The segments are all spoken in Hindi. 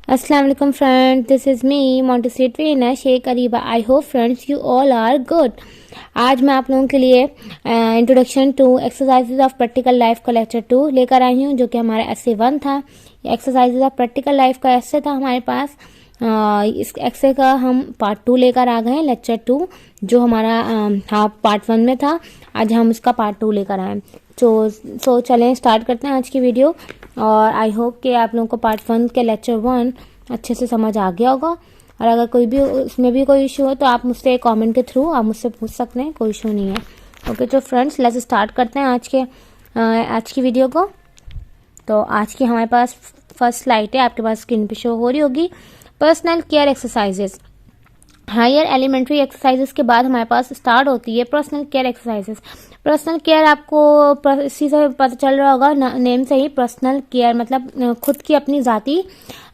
अस्सलाम वालेकुम friends, this is me Montessori trainer Sheikh Areeba. I hope friends you all are good. आज मैं आप लोगों के लिए introduction to exercises of practical life का लेक्चर 2 लेकर आई हूँ, जो कि हमारा एस्से 1 था। एक्सरसाइजेज ऑफ प्रैक्टिकल लाइफ का एस्से था हमारे पास। इस एस्से का हम पार्ट 2 लेकर आ गए हैं, लेक्चर 2 जो हमारा पार्ट 1 में था। आज हम इसका पार्ट 2 लेकर आए। सो चलें स्टार्ट करते हैं आज की वीडियो। और आई होप कि आप लोगों को पार्ट 1 के लेक्चर 1 अच्छे से समझ आ गया होगा। और अगर कोई भी उसमें भी कोई इशू हो तो आप मुझसे कमेंट के थ्रू आप मुझसे पूछ सकते हैं, कोई इशू नहीं है। ओके, तो फ्रेंड्स लेट्स स्टार्ट करते हैं आज की वीडियो को। तो आज की हमारे पास फर्स्ट स्लाइड है, आपके पास स्क्रीन पे शो हो रही होगी। Personal care exercises. Higher elementary exercises के बाद हमारे पास स्टार्ट होती है personal care exercises. Personal care आपको इसी से पता चल रहा होगा, नेम से ही। पर्सनल केयर मतलब खुद की अपनी जाती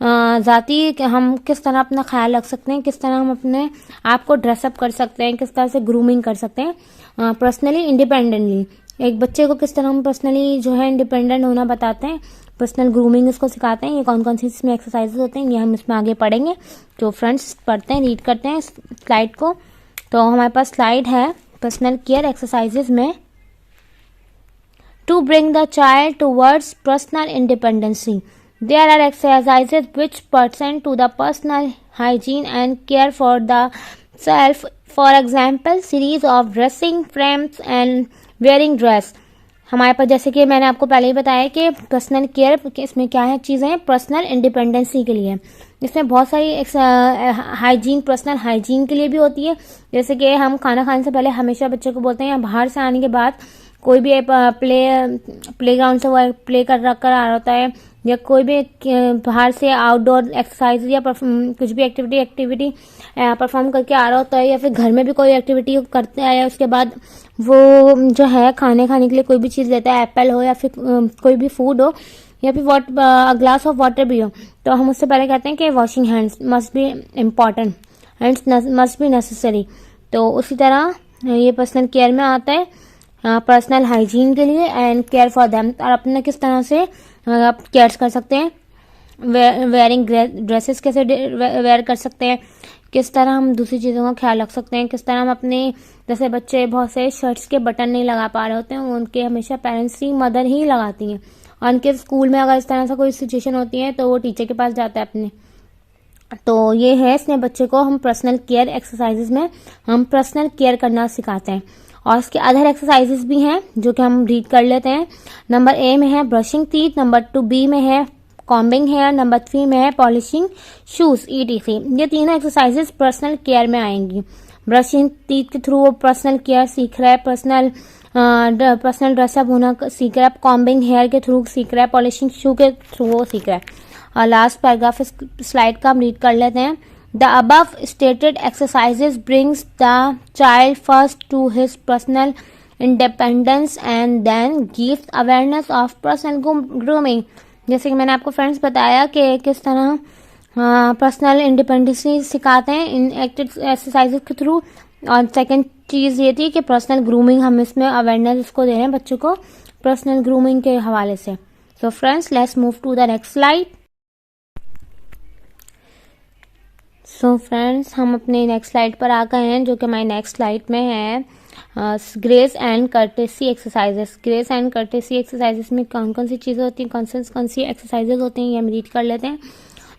हम किस तरह अपना ख्याल रख सकते हैं, किस तरह हम अपने आप को ड्रेसअप कर सकते हैं, किस तरह से ग्रूमिंग कर सकते हैं पर्सनली इंडिपेंडेंटली। एक बच्चे को किस तरह हम पर्सनली जो है इंडिपेंडेंट होना बताते हैं, पर्सनल ग्रूमिंग इसको सिखाते हैं। ये कौन कौन सी इसमें एक्सरसाइजेस होते हैं ये हम इसमें आगे पढ़ेंगे। तो फ्रेंड्स पढ़ते हैं, रीड करते हैं स्लाइड को। तो हमारे पास स्लाइड है पर्सनल केयर एक्सरसाइजेस में। To bring the child towards personal independency, there are exercises which person to the personal hygiene and care for the self. For example, series of dressing frames and wearing dress. हमारे पास जैसे कि मैंने आपको पहले ही बताया कि पर्सनल केयर इसमें क्या है चीज़ें हैं पर्सनल इंडिपेंडेंसी के लिए। इसमें बहुत सारी हाइजीन, पर्सनल हाइजीन के लिए भी होती है। जैसे कि हम खाना खाने से पहले हमेशा बच्चे को बोलते हैं, या बाहर से आने के बाद कोई भी प्ले ग्राउंड से वो प्ले कर आ रहा होता है, या कोई भी बाहर से आउटडोर एक्सरसाइज या कुछ भी एक्टिविटी परफॉर्म करके आ रहा होता है, या फिर घर में भी कोई एक्टिविटी करते हैं, या उसके बाद वो जो है खाने के लिए कोई भी चीज़ लेता है, एप्पल हो या फिर कोई भी फूड हो, या फिर ग्लास ऑफ वाटर भी हो, तो हम उससे पहले कहते हैं कि washing hands must be important, hands must be necessary. तो उसी तरह ये पर्सनल केयर में आता है, पर्सनल हाइजीन के लिए एंड केयर फॉर देम। और अपने किस तरह से आप केयर कर सकते हैं, वेयरिंग ड्रेसेस कैसे वेयर कर सकते हैं, किस तरह हम दूसरी चीज़ों का ख्याल रख सकते हैं, किस तरह हम अपने जैसे बच्चे बहुत से शर्ट्स के बटन नहीं लगा पा रहे होते हैं, उनके हमेशा पेरेंट्स की मदर ही लगाती हैं। और उनके स्कूल में अगर इस तरह से कोई सिचुएशन होती है तो वो टीचर के पास जाता है अपने। तो ये है, इसमें बच्चे को हम पर्सनल केयर एक्सरसाइजेज में हम पर्सनल केयर करना सिखाते हैं। और इसके अदर एक्सरसाइजेस भी हैं जो कि हम रीड कर लेते हैं। नंबर ए में है ब्रशिंग टीथ, नंबर 2 बी में है कॉम्बिंग हेयर, नंबर 3 में है पॉलिशिंग शूज ETC। ये तीनों एक्सरसाइजेस पर्सनल केयर में आएंगी। ब्रशिंग टीथ के थ्रू वो पर्सनल केयर सीख रहा है, पर्सनल ड्रेसअप होना सीख रहा है, कॉम्बिंग हेयर के थ्रू सीख रहा है, पॉलिशिंग शू के थ्रू वो सीख रहा है। और लास्ट पैराग्राफ इस स्लाइड का हम रीड कर लेते हैं। The above stated exercises brings the child first to his personal independence and then gives awareness of personal grooming। जैसे कि मैंने आपको फ्रेंड्स बताया कि किस तरह पर्सनल इंडिपेंडेंसी सिखाते हैं इन एक्सरसाइजेस के थ्रू। और सेकंड चीज़ ये थी कि पर्सनल ग्रूमिंग, हम इसमें अवेयरनेस इसको दे रहे हैं बच्चों को पर्सनल ग्रूमिंग के हवाले से। So friends let's move to the next slide. So friends हम अपने नेक्स्ट स्लाइड पर आ गए हैं, जो कि हमारी नेक्स्ट स्लाइड में है grace and courtesy exercises. Grace and courtesy exercises में कौन कौन सी चीज़ें होती हैं, कौन सी एक्सरसाइजेस होती हैं, ये हम रीड कर लेते हैं।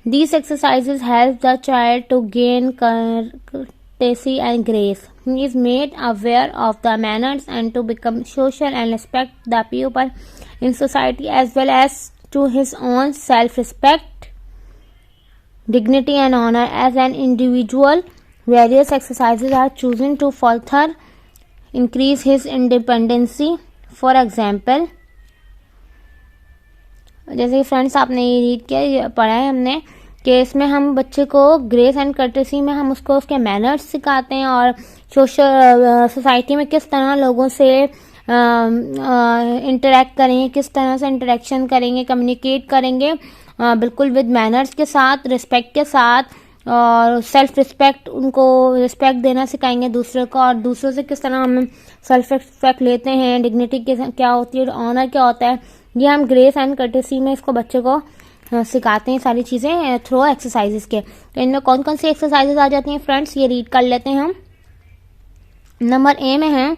These exercises help the child to gain courtesy and grace. He is made aware of the manners and to become social and respect the people in society as well as to his own self respect, dignity and honor as an individual. Various exercises are chosen to further increase his independency. For example, जैसे कि फ्रेंड्स आपने ये रीड किया, पढ़ा है हमने कि इसमें हम बच्चे को ग्रेस एंड कर्टेसी में हम उसको उसके मैनर्स सिखाते हैं, और सोसाइटी में किस तरह लोगों से इंटरेक्ट करेंगे, किस तरह से इंटरेक्शन करेंगे, कम्युनिकेट करेंगे बिल्कुल विद मैनर्स के साथ, रिस्पेक्ट के साथ, और सेल्फ रिस्पेक्ट, उनको रिस्पेक्ट देना सिखाएंगे दूसरे को, और दूसरों से किस तरह हम सेल्फ रिस्पेक्ट लेते हैं, डिग्निटी क्या होती है, ऑनर क्या होता है, ये हम ग्रेस एंड कर्टेसी में इसको बच्चे को सिखाते हैं सारी चीज़ें थ्रू एक्सरसाइजेस के। तो इनमें कौन कौन सी एक्सरसाइजेस आ जाती हैं फ्रेंड्स, ये रीड कर लेते हैं हम। नंबर ए में है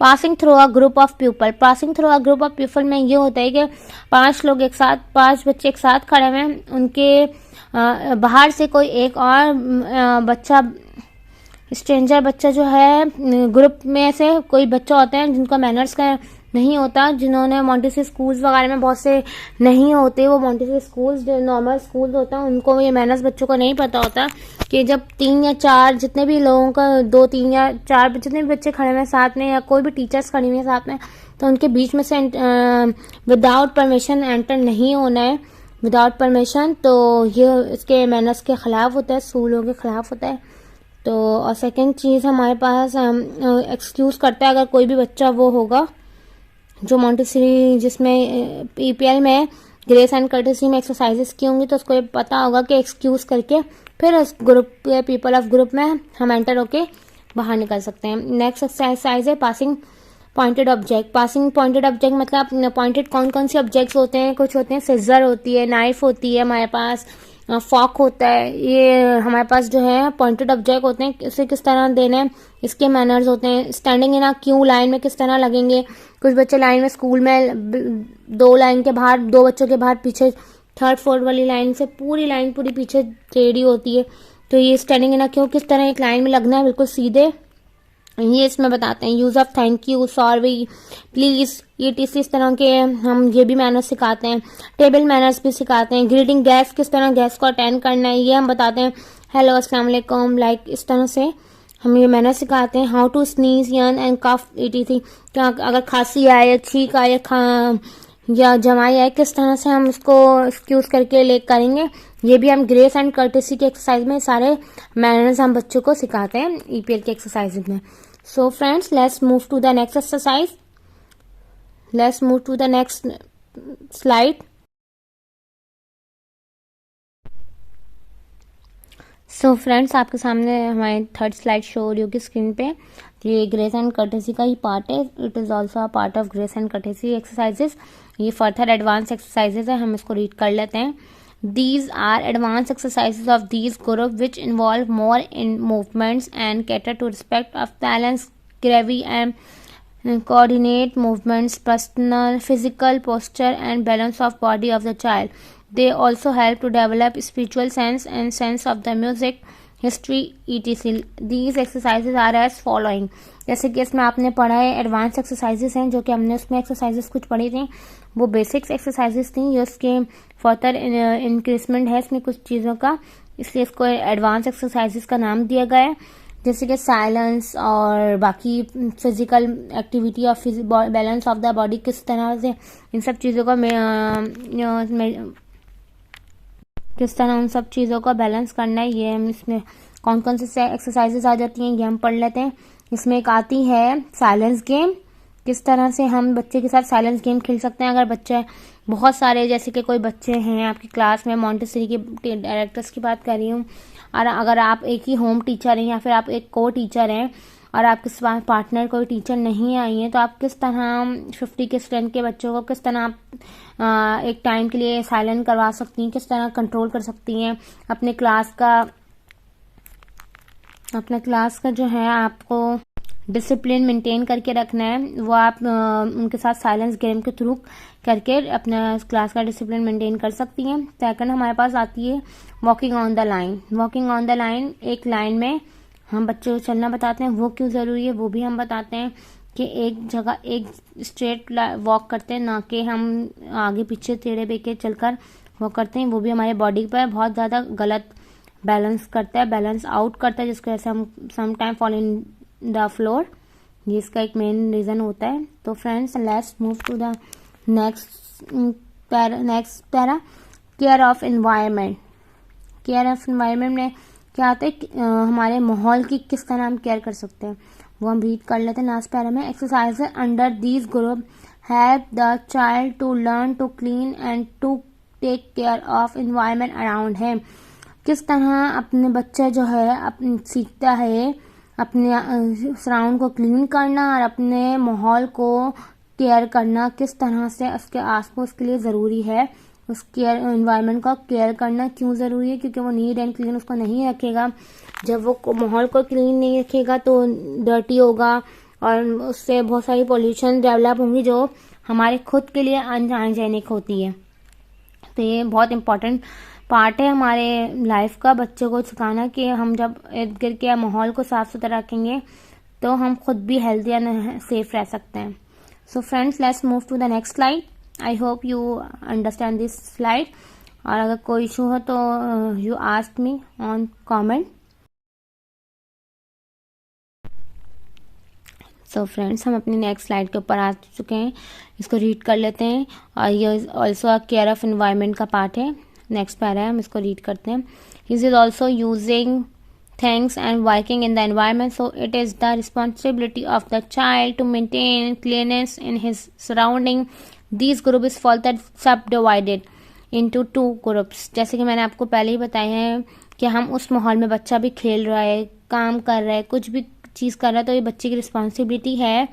passing through a group of people. Passing through a group of people में ये होता है कि 5 बच्चे एक साथ खड़े हुए हैं, उनके बाहर से कोई एक और बच्चा, स्ट्रेंजर बच्चा जो है, ग्रुप में से कोई बच्चा होते हैं जिनको मैनर्स का नहीं होता, जिन्होंने मॉन्टेसरी स्कूल्स वगैरह में बहुत से नहीं होते, वो मॉन्टेसरी स्कूल्स जो नॉर्मल स्कूल्स होता है उनको ये मैनर्स बच्चों को नहीं पता होता कि जब 3 या 4 जितने भी लोगों का 2, 3 या 4 जितने भी बच्चे खड़े हुए साथ में या कोई भी टीचर्स खड़ी हुई है साथ में, तो उनके बीच में से विदाउट परमिशन एंटर नहीं होना है, विदाउट परमिशन। तो ये इसके मैनर्स के खिलाफ होता है, स्कूलों के खिलाफ होता है। तो और सेकेंड चीज़ हमारे पास एक्सक्यूज़ करता है अगर कोई भी बच्चा वो होगा जो मॉन्टेसरी जिसमें पीपीएल में ग्रेस एंड कर्टेसी में एक्सरसाइजेस की होंगी, तो उसको ये पता होगा कि एक्सक्यूज़ करके फिर उस ग्रुप के पीपल ऑफ ग्रुप में हम एंटर होके बाहर निकल सकते हैं। नेक्स्ट एक्सरसाइज है passing pointed object. Passing pointed object मतलब पॉइंटेड कौन कौन से ऑब्जेक्ट्स होते हैं, कुछ होते हैं सिजर होती है, नाइफ होती है, हमारे पास फॉक होता है, ये हमारे पास जो है पॉइंटेड ऑब्जेक्ट होते हैं। इसे किस तरह देना है, इसके मैनर्स होते हैं। Standing in a Q, line में किस तरह लगेंगे, कुछ बच्चे लाइन में स्कूल में 2 लाइन के बाहर, 2 बच्चों के बाहर पीछे 3rd 4th वाली लाइन से पूरी लाइन पूरी पीछे टेढ़ी होती है, तो ये स्टैंडिंग इन अ क्यू किस तरह एक लाइन में लगना है बिल्कुल सीधे, ये इसमें बताते हैं। Use of thank you, sorry, please, ये इस तरह के हम ये भी मैनर्स सिखाते हैं। टेबल मैनर्स भी सिखाते हैं। ग्रीटिंग गेस्ट, किस तरह गेस्ट को अटेंड करना है ये हम बताते हैं। हेलो, अस्सलाम वालेकुम, लाइक इस तरह से हम ये मैनर्स सिखाते हैं। How to sneeze, yawn and cough, क्या अगर खांसी आए, छींक आए या जमाई आए, किस तरह से हम इसको एक्सक्यूज करके ले करेंगे, ये भी हम ग्रेस एंड कर्टेसी के एक्सरसाइज में सारे मैनर्स हम बच्चों को सिखाते हैं ईपीएल के एक्सरसाइज में। So friends, let's move to the next exercise. Let's move to the next slide. So friends, आपके सामने हमारी 3rd स्लाइड शो हो रही होगी स्क्रीन पे। ये ग्रेस एंड कर्टेसी का ही पार्ट है। It is also a part of grace and courtesy exercises. ये फर्दर एडवांस एक्सरसाइजेस है, हम इसको रीड कर लेते हैं। These are advanced exercises of these group which involve more in movements and cater to respect of balance, gravity and coordinate movements, personal, physical posture and balance of body of the child. They also help to develop spiritual sense and sense of the music, history, etc. These exercises are as following. जैसे कि इसमें आपने पढ़ा है एडवांस एक्सरसाइजेस हैं, जो कि हमने उसमें एक्सरसाइजेस कुछ पढ़ी थी, वो बेसिक्स एक्सरसाइजेस थी। ये उसके फर्दर इंक्रीजमेंट है इसमें कुछ चीज़ों का, इसलिए इसको एडवांस एक्सरसाइजेस का नाम दिया गया है। जैसे कि साइलेंस और बाकी फिजिकल एक्टिविटी और बैलेंस ऑफ द बॉडी, किस तरह से इन सब चीज़ों का किस तरह उन सब चीज़ों का बैलेंस करना है, ये हम इसमें कौन कौन से एक्सरसाइजेस आ जाती हैं ये हम पढ़ लेते हैं। इसमें एक आती है साइलेंस गेम, किस तरह से हम बच्चे के साथ साइलेंस गेम खेल सकते हैं। अगर बच्चे बहुत सारे, जैसे कि कोई बच्चे हैं आपकी क्लास में, मॉन्टेसरी के डायरेक्टर्स की बात कर रही हूँ, और अगर आप एक ही होम टीचर हैं या फिर आप एक को टीचर हैं और आपके पास पार्टनर कोई टीचर नहीं आई है, तो आप किस तरह 50 के स्ट्रेंथ के बच्चों को किस तरह आप एक टाइम के लिए साइलेंट करवा सकती हैं, किस तरह कंट्रोल कर सकती हैं अपने क्लास का जो है आपको डिसिप्लिन मेंटेन करके रखना है, वो आप उनके साथ साइलेंस गेम के थ्रू करके अपना क्लास का डिसिप्लिन मेंटेन कर सकती हैं। सेकंड हमारे पास आती है walking on the line. Walking on the line, एक लाइन में हम बच्चों को चलना बताते हैं, वो क्यों ज़रूरी है वो भी हम बताते हैं कि एक जगह एक स्ट्रेट वॉक करते हैं, ना कि हम आगे पीछे टेढ़े बेके चलकर वॉक करते हैं, वो भी हमारे बॉडी पर बहुत ज़्यादा गलत बैलेंस करता है, बैलेंस आउट करता है, जिसकी वजह से हम some time fall in the floor, ये इसका एक मेन रीज़न होता है। तो friends, let's move to the next para, care of environment. Care of environment में क्या आता है, हमारे माहौल की किस तरह हम केयर कर सकते हैं, वो हम रीड कर लेते हैं लास्ट पैरा में। Exercise under these group help the child to learn to clean and to take care of environment around है। किस तरह अपने बच्चा जो है सीखता है अपने सराउंड को क्लीन करना और अपने माहौल को केयर करना, किस तरह से उसके आसपास के लिए ज़रूरी है, उस केयर एनवायरनमेंट का केयर करना क्यों ज़रूरी है, क्योंकि वो नीट एंड क्लीन उसको नहीं रखेगा। जब वो माहौल को क्लीन नहीं रखेगा तो डर्टी होगा और उससे बहुत सारी पोल्यूशन डेवलप होंगी जो हमारे खुद के लिए अनहाइजेनिक होती है। तो ये बहुत इम्पोर्टेंट पार्ट है हमारे लाइफ का, बच्चों को सिखाना कि हम जब इर्द गिर्द के माहौल को साफ सुथरा रखेंगे तो हम खुद भी हेल्दी एंड सेफ रह सकते हैं। So friends, let's move to the next slide. I hope you understand this slide, और अगर कोई इशू हो तो you ask me on comment. So friends, हम अपनी नेक्स्ट स्लाइड के ऊपर आ चुके हैं, इसको रीड कर लेते हैं। और ये ऑल्सो केयर ऑफ एनवायरनमेंट का पार्ट है। नेक्स्ट पैरा है, हम इसको रीड करते हैं। Is also using things and working in the environment, so it is the responsibility of the child to maintain cleanliness in his surrounding. These group is further subdivided into two groups. जैसे कि मैंने आपको पहले ही बताया है कि हम उस माहौल में बच्चा भी खेल रहा है, काम कर रहा है, कुछ भी चीज़ कर रहा है, तो ये बच्चे की रिस्पॉन्सिबिलिटी है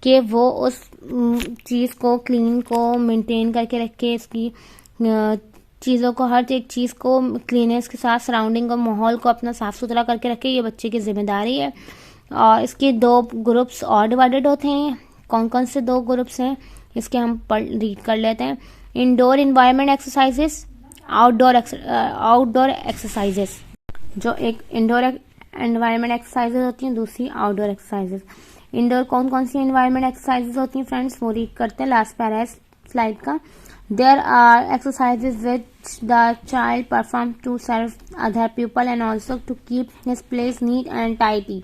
कि वो उस चीज़ को क्लीन को मेंटेन करके रखे, इसकी चीज़ों को, हर एक चीज़ को क्लीनेस के साथ सराउंडिंग और माहौल को अपना साफ़ सुथरा करके रखे। ये बच्चे की जिम्मेदारी है। और इसके दो ग्रुप्स और डिवाइडेड होते हैं। कौन कौन से दो ग्रुप्स हैं इसके हम रीड कर लेते हैं। Indoor environment exercises, outdoor exercises. जो एक इंडोर एनवायरमेंट एक्सरसाइजेस होती हैं, दूसरी आउटडोर एक्सरसाइजेस। इंडोर कौन कौन सी एनवायरमेंट एक्सरसाइजेस होती हैं फ्रेंड्स, वो रीड करते हैं लास्ट पैरा स्लाइड का। There are exercises which the child performs to serve other people and also to keep his place neat and tidy.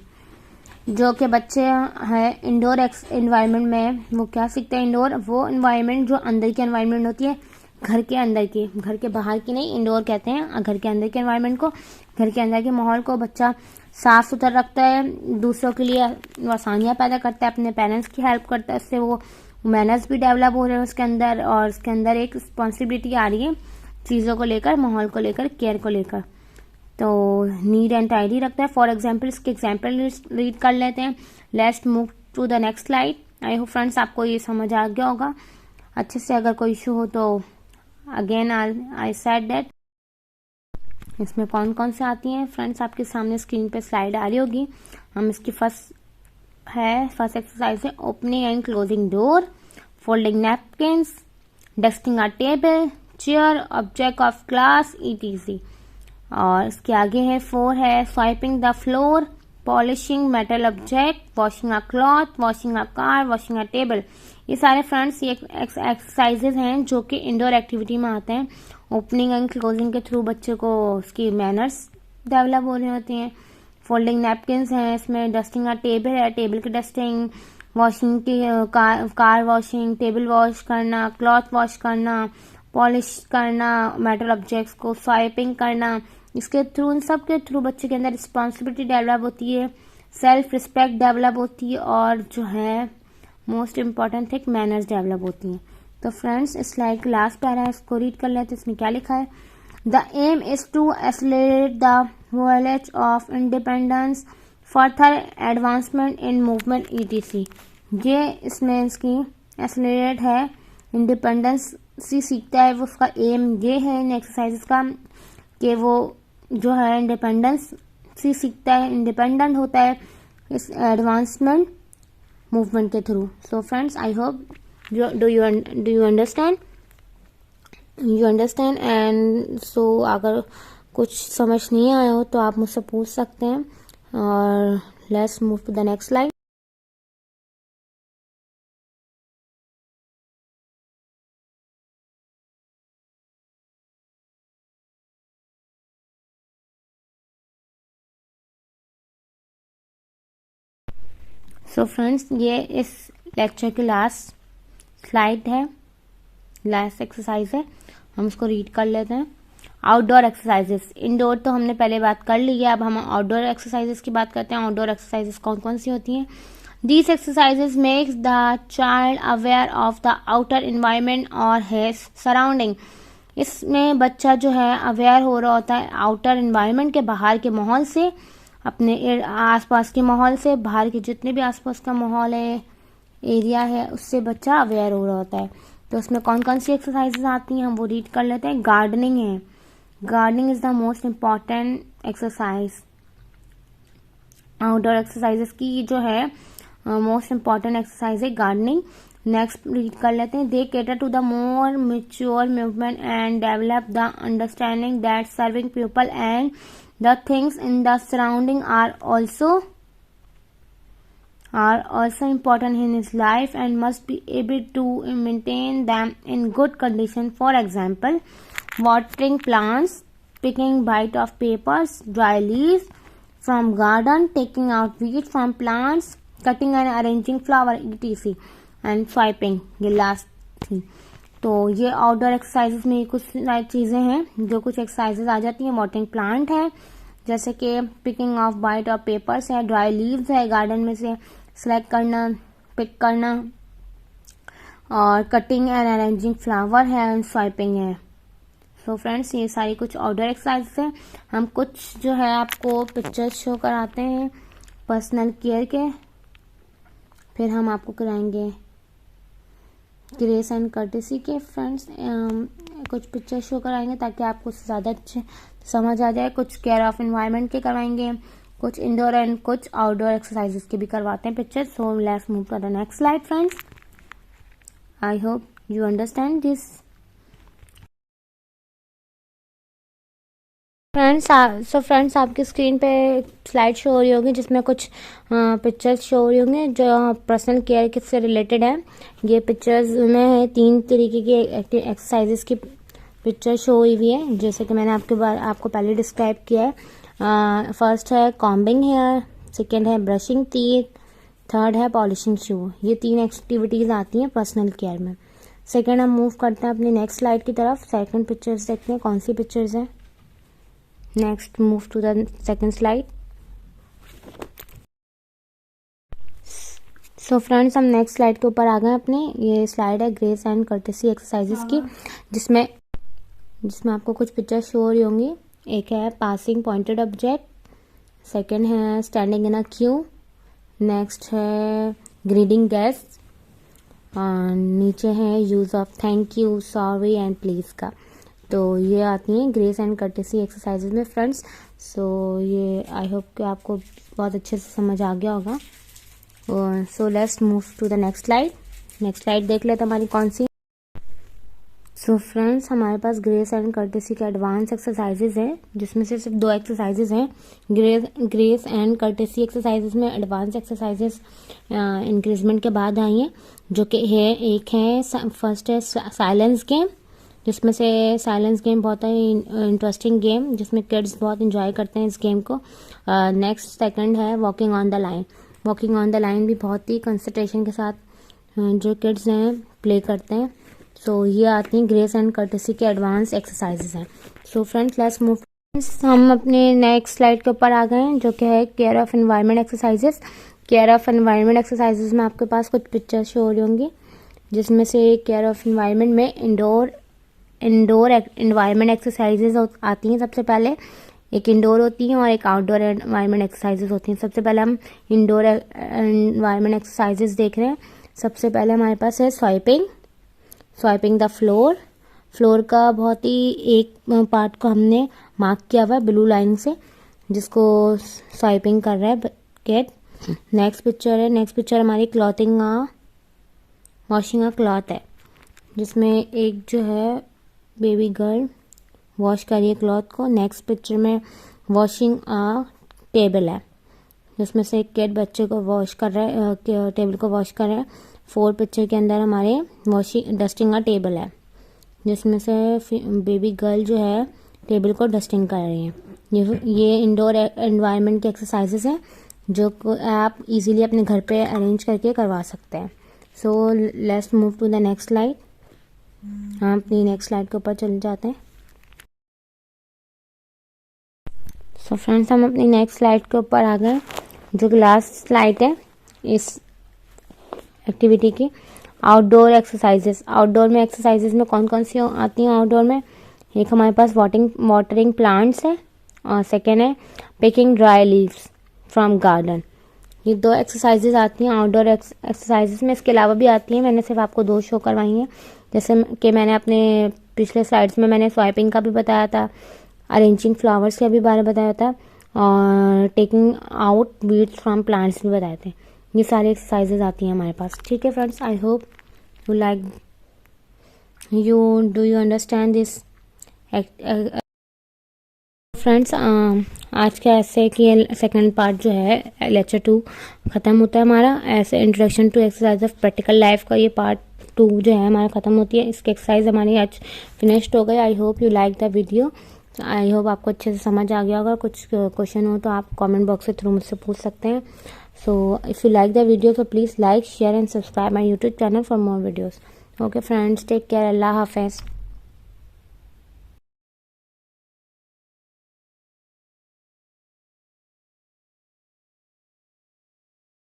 जो कि बच्चे हैं इंडोर एनवायरनमेंट में वो क्या सीखते हैं। इंडोर वो एनवायरनमेंट जो अंदर की एनवायरनमेंट होती है, घर के अंदर की, घर के बाहर की नहीं, इंडोर कहते हैं घर के अंदर के एनवायरनमेंट को। घर के अंदर के माहौल को बच्चा साफ सुथरा रखता है, दूसरों के लिए आसानियाँ पैदा करता है, अपने पेरेंट्स की हेल्प करता है, इससे वो मैनर्स भी डेवलप हो रहे हैं उसके अंदर, और उसके अंदर एक रिस्पॉन्सिबिलिटी आ रही है चीज़ों को लेकर, माहौल को लेकर, केयर को लेकर। तो नीट एंड टाइडी रखता है। फॉर एग्जाम्पल, इसके एग्जाम्पल रीड कर लेते हैं। Let's move to the next slide. I hope friends आपको ये समझ आ गया होगा अच्छे से। अगर कोई इशू हो तो अगेन आई सेड दैट। इसमें कौन कौन से आती हैं फ्रेंड्स, आपके सामने स्क्रीन पे स्लाइड आ रही होगी। हम इसकी फर्स्ट एक्सरसाइज है opening and closing door, folding napkins, dusting a table, chair, object of class, etc. और इसके आगे है 4 है swiping the floor, polishing metal object, washing a cloth, washing a car, washing a table. ये सारे फ्रेंड्स ये एक्सरसाइजेज हैं जो कि इंडोर एक्टिविटी में आते हैं। ओपनिंग एंड क्लोजिंग के थ्रू बच्चे को उसकी मैनर्स डेवलप हो रही होती हैं। फोल्डिंग नैपकिन्स हैं, इसमें डस्टिंग का टेबल है, टेबल की डस्टिंग, वॉशिंग की कार वॉशिंग, टेबल वॉश करना, क्लॉथ वॉश करना, पॉलिश करना, मेटल ऑब्जेक्ट्स को स्वाइपिंग करना। इसके थ्रू, इन सब के थ्रू बच्चे के अंदर रिस्पॉन्सिबिलिटी डेवलप होती है, सेल्फ रिस्पेक्ट डेवलप होती है, और जो है most important thing manners develop होती हैं। तो फ्रेंड्स, इस स्लाइड का लास्ट पैरा है, इसको रीड कर लेते हैं। इसमें क्या लिखा है। The aim is to accelerate the voyage of independence, further advancement in movement, etc. ये इसमें इसकी एक्सेलरेट है, इंडिपेंडेंस सी सीखता है, वो उसका एम ये है इन एक्सरसाइजेस का कि वो जो है इंडिपेंडेंस सी सीखता है, इंडिपेंडेंट होता है इस एडवांसमेंट मूवमेंट के through. So friends, I hope do you understand and so अगर कुछ समझ नहीं आया हो तो आप मुझसे पूछ सकते हैं। और let's move to the next slide. So friends, ये इस लेक्चर की लास्ट स्लाइड है, लास्ट एक्सरसाइज है, हम इसको रीड कर लेते हैं। आउटडोर एक्सरसाइजेस, इंडोर तो हमने पहले बात कर ली है, अब हम आउटडोर एक्सरसाइजेस की बात करते हैं। आउटडोर एक्सरसाइजेस कौन कौन सी होती हैं। These exercises makes the child aware of the outer environment और हिज सराउंडिंग। इसमें बच्चा जो है अवेयर हो रहा होता है आउटर एनवायरनमेंट के, बाहर के माहौल से, अपने आसपास के माहौल से, बाहर के जितने भी आसपास का माहौल है, एरिया है, उससे बच्चा अवेयर हो रहा होता है। तो उसमें कौन कौन सी एक्सरसाइजेज आती हैं हम वो रीड कर लेते हैं। गार्डनिंग है, gardening is the most important exercise. Outdoor exercises की जो है मोस्ट इम्पॉर्टेंट एक्सरसाइज है गार्डनिंग। नेक्स्ट रीड कर लेते हैं। They cater to the more mature movement and develop the understanding that serving people and the things in the surrounding are also important in his life and must be able to maintain them in good condition. For example, watering plants, picking bite of papers, dry leaves from garden, taking out weeds from plants, cutting and arranging flower etc. and swiping, ये लास्ट थी। तो ये आउटडोर एक्सरसाइजेस में कुछ चीज़ें हैं जो कुछ एक्सरसाइजेस आ जाती हैं। वाटरिंग प्लांट है, जैसे कि picking of bite of papers है, ड्राई लीव्स है, गार्डन में से सेलेक्ट करना, पिक करना, और कटिंग एंड अरेंजिंग फ्लावर है, एंड स्वाइपिंग है। सो फ्रेंड्स, ये सारी कुछ आउटडोर एक्सरसाइज है। हम कुछ जो है आपको पिक्चर्स शो कराते हैं पर्सनल केयर के, फिर हम आपको कराएंगे ग्रेस एंड कर्टेसी के। फ्रेंड्स, कुछ पिक्चर शो कराएंगे ताकि आपको ज़्यादा अच्छे समझ आ जाए। कुछ केयर ऑफ एनवायरनमेंट के करवाएंगे, कुछ इंडोर एंड कुछ आउटडोर एक्सरसाइजेस के भी करवाते हैं picture. So let's move to the next slide friends. I hope you understand this. Friends आपकी स्क्रीन पे स्लाइड शो हो रही होगी जिसमें कुछ पिक्चर्स शो हो रही होंगे जो पर्सनल केयर के से रिलेटेड है। ये पिक्चर्स में 3 तरीके की एक्सरसाइजेस की पिक्चर शो हुई है, जैसे कि मैंने आपको पहले डिस्क्राइब किया है। फर्स्ट है कॉम्बिंग हेयर, सेकेंड है ब्रशिंग टीथ, थर्ड है पॉलिशिंग शू। ये 3 एक्टिविटीज़ आती हैं पर्सनल केयर में। सेकेंड हम मूव करते हैं अपनी नेक्स्ट स्लाइड की तरफ। सेकेंड पिक्चर्स देखते हैं कौन सी पिक्चर्स हैं। Next move to the second slide. So friends, हम नेक्स्ट स्लाइड के ऊपर आ गए अपने। ये स्लाइड है ग्रेस एंड कर्टेसी एक्सरसाइजेस की, जिसमें आपको कुछ पिक्चर शो हो रही होंगी। एक है पासिंग पॉइंटेड ऑब्जेक्ट, सेकंड है standing in a Q, next है ग्रीटिंग गेस्ट, और नीचे है use of thank you, sorry and please का। तो ये आती हैं ग्रेस एंड कर्टेसी एक्सरसाइजेज में फ्रेंड्स। सो ये आई होप कि आपको बहुत अच्छे से समझ आ गया होगा। So let's move to the next slide. Next slide देख लेते हमारी कौन सी। सो फ्रेंड्स, हमारे पास ग्रेस एंड कर्टेसी के एडवांस एक्सरसाइजेज हैं, जिसमें से सिर्फ 2 एक्सरसाइजेज हैं। ग्रेस एंड कर्टेसी एक्सरसाइजेज में एडवांस एक्सरसाइजेज इंक्रीजमेंट के बाद आई हैं, जो कि है एक है फर्स्ट है साइलेंस गेम, जिसमें से साइलेंस गेम बहुत ही इंटरेस्टिंग गेम जिसमें किड्स बहुत इंजॉय करते हैं इस गेम को। नेक्स्ट सेकंड है walking on the line. Walking on the line भी बहुत ही कंसंट्रेशन के साथ जो किड्स हैं प्ले करते हैं। सो ये आती हैं ग्रेस एंड कर्टेसी के एडवांस एक्सरसाइजेज हैं। So friends, let's move. हम अपने नेक्स्ट स्लाइड के ऊपर आ गए हैं, जो कि है care of environment exercises. Care of environment exercises में आपके पास कुछ पिक्चर्स शो हो रही होंगी, जिसमें से केयर ऑफ एनवायरनमेंट में इंडोर एनवायरनमेंट एक्सरसाइजेज आती हैं। सबसे पहले एक इंडोर होती हैं और एक आउटडोर एनवायरनमेंट एक्सरसाइजेज होती हैं। सबसे पहले हम इंडोर एनवायरनमेंट एक्सरसाइजेज देख रहे हैं। सबसे पहले हमारे पास है स्वाइपिंग द फ्लोर का बहुत ही एक पार्ट को हमने मार्क किया हुआ है ब्लू लाइन से, जिसको स्वाइपिंग कर रहा है किड। नेक्स्ट पिक्चर हमारी वॉशिंग अ क्लॉथ है, जिसमें एक जो है बेबी गर्ल वॉश कर रही है क्लॉथ को। नेक्स्ट पिक्चर में वॉशिंग अ टेबल है, जिसमें से एक किड बच्चे को वॉश कर रहा है, टेबल को वॉश कर रहा है। 4 पिक्चर के अंदर हमारे डस्टिंग अ टेबल है, जिसमें से बेबी गर्ल जो है टेबल को डस्टिंग कर रही है। ये इंडोर एनवायरनमेंट के एक्सरसाइजेस हैं जो आप इजीली अपने घर पे अरेंज करके करवा सकते हैं। So let's move to the next slide. हम अपनी नेक्स्ट स्लाइड के ऊपर चले जाते हैं। सो फ्रेंड्स, हम अपनी नेक्स्ट स्लाइड के ऊपर आ गए, जो कि लास्ट स्लाइड है इस एक्टिविटी की। Outdoor exercises. आउटडोर में एक्सरसाइजेस में कौन कौन सी आती हैं आउटडोर में? एक हमारे पास वाटरिंग प्लांट्स है, और सेकेंड है picking dry leaves from garden. ये 2 एक्सरसाइजेज आती हैं आउटडोर एक्सरसाइजेज में। इसके अलावा भी आती हैं, मैंने सिर्फ आपको 2 शो करवाई हैं। जैसे कि मैंने अपने पिछले स्लाइड्स में मैंने स्वाइपिंग का भी बताया था, अरेंजिंग फ्लावर्स का भी बारे में बताया था, और taking out weeds from plants भी बताए थे। ये सारी एक्सरसाइजेज आती हैं हमारे पास। ठीक है friends, I hope you like you understand this. Friends, आज का ऐसे कि सेकंड पार्ट जो है लेक्चर 2 ख़त्म होता है हमारा। ऐसे introduction to exercise of practical life का ये पार्ट 2 जो है हमारा ख़त्म होती है। इसकी एक्सरसाइज हमारी आज फिनिश्ड हो गई। आई hope you like the video. I hope आपको अच्छे से समझ आ गया होगा। कुछ क्वेश्चन हो तो आप कमेंट बॉक्स के थ्रू मुझसे पूछ सकते हैं। So if you like the video तो please like, share and subscribe my YouTube channel for more videos. Okay friends, take care, अल्लाह हाफिज़।